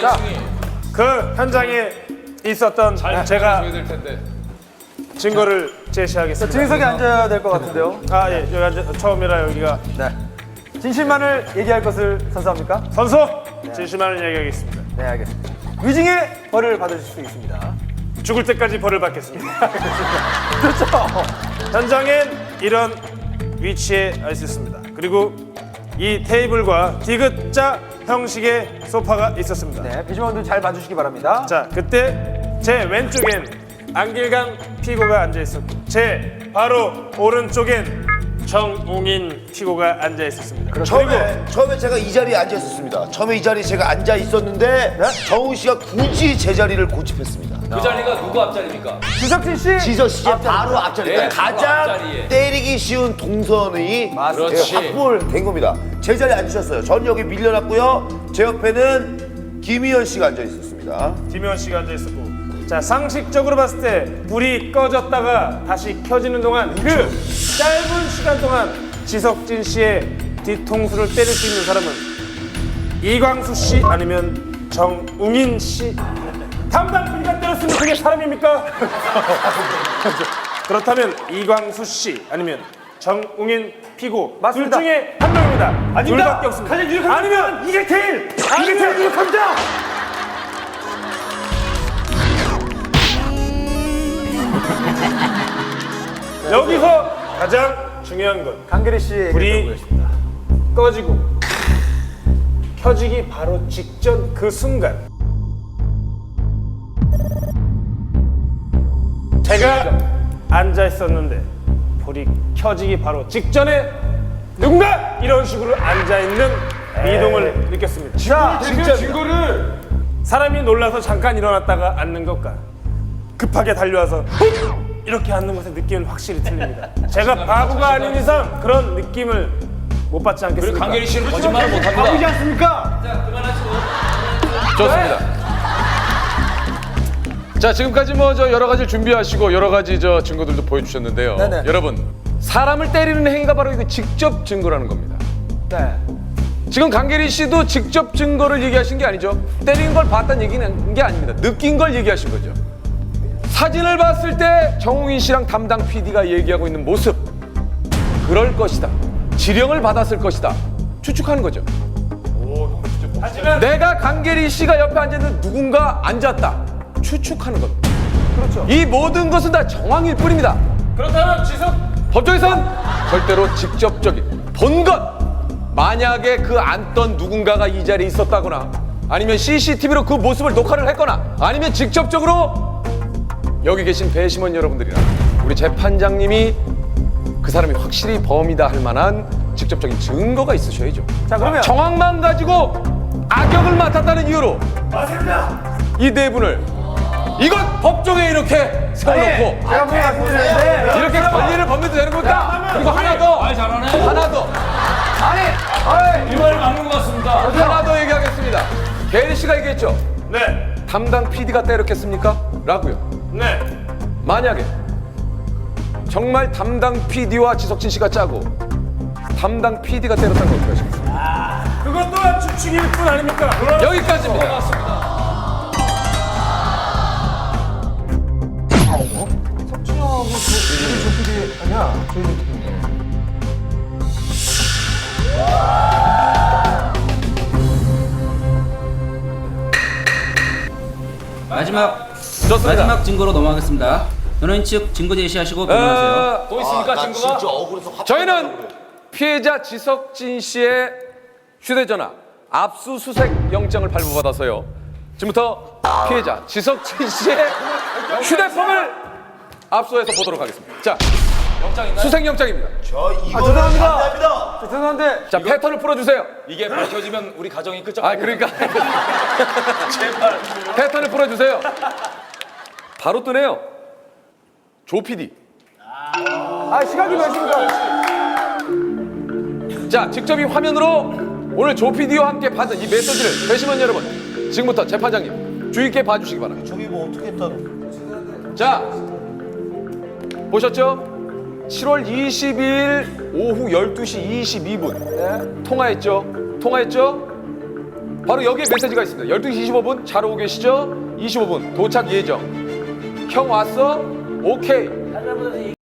자, 그 현장에 있었던 제가 증거를 제시하겠습니다. 진석이 앉아야 될 것 같은데요. 아, 예, 여기 앉아, 처음이라 여기가. 네. 진실만을 얘기할 것을 선서합니까? 선수! 진실만을 이야기하겠습니다. 네, 알겠습니다. 위증의 벌을 받으실 수 있습니다. 죽을 때까지 벌을 받겠습니다. 그렇죠. 현장엔 이런 위치에 있었습니다. 그리고 이 테이블과 디귿자 형식의 소파가 있었습니다. 네, 비주얼분들 잘 봐주시기 바랍니다. 자, 그때 제 왼쪽엔 안길강 피고가 앉아 있었고 제 바로 오른쪽엔 정웅인 피고가 앉아 있었습니다. 처음에 제가 이 자리에 앉아 있었습니다. 처음에 이 자리에 제가 앉아 있었는데 정우 씨가 굳이 제 자리를 고집했습니다. 그 자리가 누구 앞자리입니까? 지석진 씨. 지서 씨의 바로 앞자리에 네, 가장 앞자리에. 때리기 쉬운 동선이 그렇지. 확보된 겁니다. 제 자리에 앉으셨어요. 전 여기 밀려났고요. 제 옆에는 김희연 씨가 앉아 있었습니다. 김현 씨가 앉아 있었고, 자, 상식적으로 봤을 때 불이 꺼졌다가 다시 켜지는 동안 그 짧은 시간 동안 지석진 씨의 뒤통수를 때릴 수 있는 사람은 이광수 씨 아니면 정웅인 씨. 담당 PD가 때렸으면 그게 사람입니까? 그렇다면 이광수 씨 아니면 정웅인 피고 맞습니다. 둘 중에 한 명입니다. 둘밖에 없습니다. 아니면 이재태일! 이재태일 유력합니다! 여기서 가장 중요한 건 강계리 씨의 불이 꺼지고 켜지기 바로 직전 그 순간 제가 앉아 있었는데 불이 켜지기 바로 직전에 누군가 이런 식으로 앉아 있는 미동을 느꼈습니다. 자, 증거를 사람이 놀라서 잠깐 일어났다가 앉는 것과 급하게 달려와서 훅! 이렇게 앉는 것의 느낌은 확실히 틀립니다. 제가 바보가 아닌 이상 그런 느낌을 못 받지 그리고 않겠습니까? 강계리 씨는 거짓말을 못합니다. 바보지 않습니까? 좋습니다. 자, 지금까지 뭐 저 여러 가지 준비하시고 여러 가지 저 증거들도 보여주셨는데요. 네네. 여러분, 사람을 때리는 행위가 바로 이거 직접 증거라는 겁니다. 네. 지금 강계리 씨도 직접 증거를 얘기하신 게 아니죠. 때린 걸 봤다는 얘기는 게 아닙니다. 느낀 걸 얘기하신 거죠. 사진을 봤을 때 정웅인 씨랑 담당 PD가 얘기하고 있는 모습, 그럴 것이다. 지령을 받았을 것이다. 추측하는 거죠. 하지만 내가 강계리 씨가 옆에 앉아있는 누군가 앉았다. 추측하는 겁니다. 그렇죠. 이 모든 것은 다 정황일 뿐입니다. 그렇다면 지석 법정에선 절대로 직접적인 본 것. 만약에 그 앉던 누군가가 이 자리에 있었다거나 아니면 CCTV로 그 모습을 녹화를 했거나 아니면 직접적으로 여기 계신 배심원 여러분들이나 우리 재판장님이 그 사람이 확실히 범이다 할 만한 직접적인 증거가 있으셔야죠. 자, 그러면 정황만 가지고 악역을 맡았다는 이유로 맞습니다. 이 네 분을 이건 법정에 이렇게 세워놓고 제가 한번 말씀드리는데 이렇게 권리를 범해도 되는 겁니까? 그리고 하나 더, 잘하네. 하나 더, 아니, 이 말을 막는 것 같습니다. 하나 더 얘기하겠습니다. 계리 씨가 얘기했죠. 네, 담당 PD가 때렸겠습니까? 라고요. 네. 만약에 정말 담당 PD와 지석진 씨가 짜고 담당 PD가 때렸다는 걸 어떻게 하십니까? 그것 또한 추측일 뿐 아닙니까? 여기까지입니다. 석진하고 조PD 아니야? 저희 마지막 증거로 넘어가겠습니다. 변호인 측 증거 제시하시고 변호하세요. 또 있습니까 나 증거가? 진짜 억울해서 화풀이 저희는 하려고 그래. 피해자 지석진 씨의 휴대전화 압수수색 영장을 발부받아서요. 지금부터 피해자 지석진 씨의 휴대폰을 압수해서 보도록 하겠습니다. 자, 수색 영장입니다. 저 이거 죄송합니다. 감사합니다. 죄송한데 자, 패턴을 풀어주세요. 이게 밝혀지면 우리 가정이 끝장. 아, 그러니까 패턴을 풀어주세요. 바로 뜨네요. 조 PD. 시각이 몇입니까? 자, 직접 이 화면으로 오늘 조 PD와 함께 받은 이 메시지를 배심원 여러분, 지금부터 재판장님 주의 있게 봐주시기 바랍니다. 저기 뭐 어떻게 했다는? 자, 보셨죠? 7월 22일 오후 12시 22분 통화했죠? 통화했죠? 바로 여기에 메시지가 있습니다. 12시 25분 잘 오고 계시죠? 25분 도착 예정. 형 왔어? 오케이.